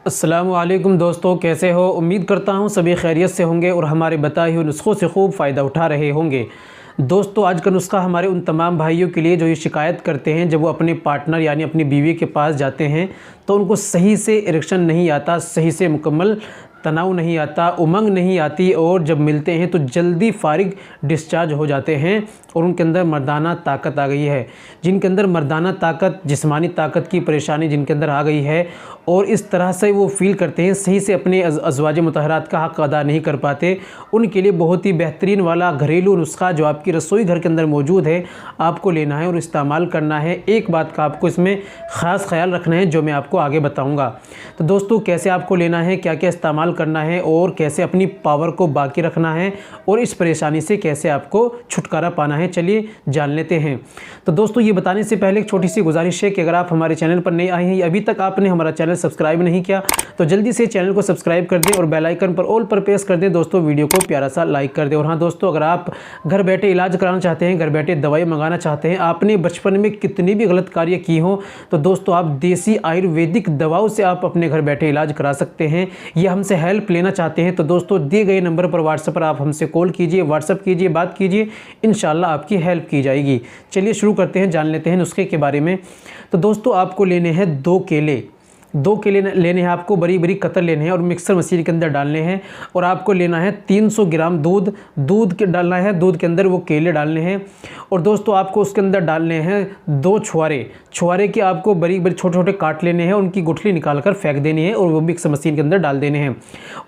अस्सलामुअलैकुम दोस्तों, कैसे हो। उम्मीद करता हूँ सभी खैरियत से होंगे और हमारे बताए हुए नुस्ख़ों से खूब फ़ायदा उठा रहे होंगे। दोस्तों, आज का नुस्खा हमारे उन तमाम भाइयों के लिए जो ये शिकायत करते हैं जब वो अपने पार्टनर यानी अपनी बीवी के पास जाते हैं तो उनको सही से इरेक्शन नहीं आता, सही से मुकम्मल तनाव नहीं आता, उमंग नहीं आती और जब मिलते हैं तो जल्दी फारिग डिस्चार्ज हो जाते हैं और उनके अंदर मर्दाना ताकत आ गई है। जिनके अंदर मर्दाना ताकत, जिस्मानी ताकत की परेशानी जिनके अंदर आ गई है और इस तरह से वो फ़ील करते हैं सही से अपने अज़वाज मुतहरात का हक़ अदा नहीं कर पाते, उनके लिए बहुत ही बेहतरीन वाला घरेलू नुस्खा जो आपकी रसोई घर के अंदर मौजूद है आपको लेना है और इस्तेमाल करना है। एक बात का आपको इसमें ख़ास ख्याल रखना है जो मैं आपको आगे बताऊँगा। तो दोस्तों, कैसे आपको लेना है, क्या क्या इस्तेमाल करना है और कैसे अपनी पावर को बाकी रखना है और इस परेशानी से कैसे आपको छुटकारा पाना है, चलिए जान लेते हैं। तो दोस्तों, ये बताने से पहले एक छोटी सी गुजारिश है कि अगर आप हमारे चैनल पर नए आए हैं या अभी तक आपने हमारा चैनल सब्सक्राइब नहीं किया तो जल्दी से चैनल को सब्सक्राइब कर दें और बेल आइकन पर ऑल पर प्रेस कर दें। दोस्तों, वीडियो को प्यारा सा लाइक कर दें। और हाँ दोस्तों, अगर आप घर बैठे इलाज कराना चाहते हैं, घर बैठे दवाई मंगाना चाहते हैं, आपने बचपन में कितनी भी गलत कार्य की हो तो दोस्तों आप देसी आयुर्वेदिक दवाओं से आप अपने घर बैठे इलाज करा सकते हैं। ये हमसे हेल्प लेना चाहते हैं तो दोस्तों दिए गए नंबर पर व्हाट्सएप पर आप हमसे कॉल कीजिए, व्हाट्सएप कीजिए, बात कीजिए, इंशाल्लाह आपकी हेल्प की जाएगी। चलिए शुरू करते हैं, जान लेते हैं नुस्खे के बारे में। तो दोस्तों, आपको लेने हैं 2 केले। 2 केले लेने हैं आपको, बड़ी बड़ी कतर लेने हैं और मिक्सर मशीन के अंदर डालने हैं। और आपको लेना है 300 ग्राम दूध के डालना है, दूध के अंदर वो केले डालने हैं। और दोस्तों, आपको उसके अंदर डालने हैं 2 छुहारे के आपको बड़ी बड़ी छोटे छोटे काट लेने हैं, उनकी गुठली निकाल कर फेंक देनी है और वो मिक्सर मशीन के अंदर डाल देने हैं।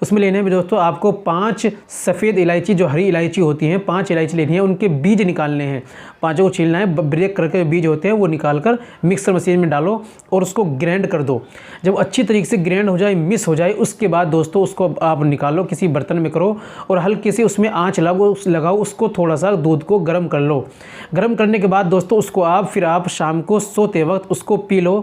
उसमें लेने हैं दोस्तों आपको 5 सफ़ेद इलायची, जो हरी इलायची होती हैं, 5 इलायची लेनी है, उनके बीज निकालने हैं, 5 को छीलना है, ब्रेक करके बीज होते हैं वो निकाल कर मिक्सर मशीन में डालो और उसको ग्राइंड कर दो। जब अच्छी तरीके से ग्राइंड हो जाए, मिक्स हो जाए, उसके बाद दोस्तों उसको आप निकालो, किसी बर्तन में करो और हल्की सी उसमें आंच लगाओ, उसको थोड़ा सा दूध को गर्म कर लो। गर्म करने के बाद दोस्तों उसको आप शाम को सोते वक्त उसको पी लो।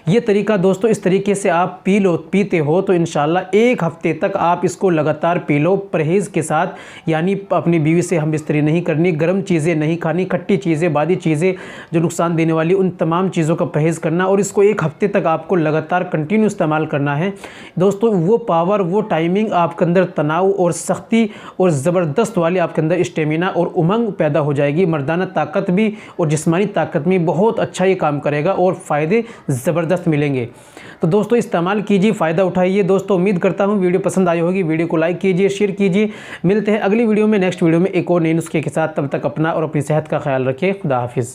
ये तरीका दोस्तों, इस तरीके से आप पीते हो तो इंशाल्लाह 1 हफ्ते तक आप इसको लगातार पी लो परहेज़ के साथ। यानी अपनी बीवी से हम बिस्तरी नहीं करनी, गर्म चीज़ें नहीं खानी, खट्टी चीज़ें, बादी चीज़ें जो नुकसान देने वाली, उन तमाम चीज़ों का परहेज़ करना और इसको 1 हफ्ते तक आपको लगातार कंटिन्यू इस्तेमाल करना है। दोस्तों, वो पावर, वो टाइमिंग, आपके अंदर तनाव और सख्ती और ज़बरदस्त वाली आपके अंदर स्टेमिना और उमंग पैदा हो जाएगी। मर्दाना ताकत भी और जिस्मानी ताकत में बहुत अच्छा ये काम करेगा और फ़ायदे ज़बरदस्त मिलेंगे। तो दोस्तों इस्तेमाल कीजिए, फ़ायदा उठाइए। दोस्तों, उम्मीद करता हूँ वीडियो पसंद आई होगी। वीडियो को लाइक कीजिए, शेयर कीजिए। मिलते हैं अगली वीडियो में, नेक्स्ट वीडियो में एक और नए नुस्खे के साथ। तब तक अपना और अपनी सेहत का ख्याल रखिए। खुदा हाफिज़।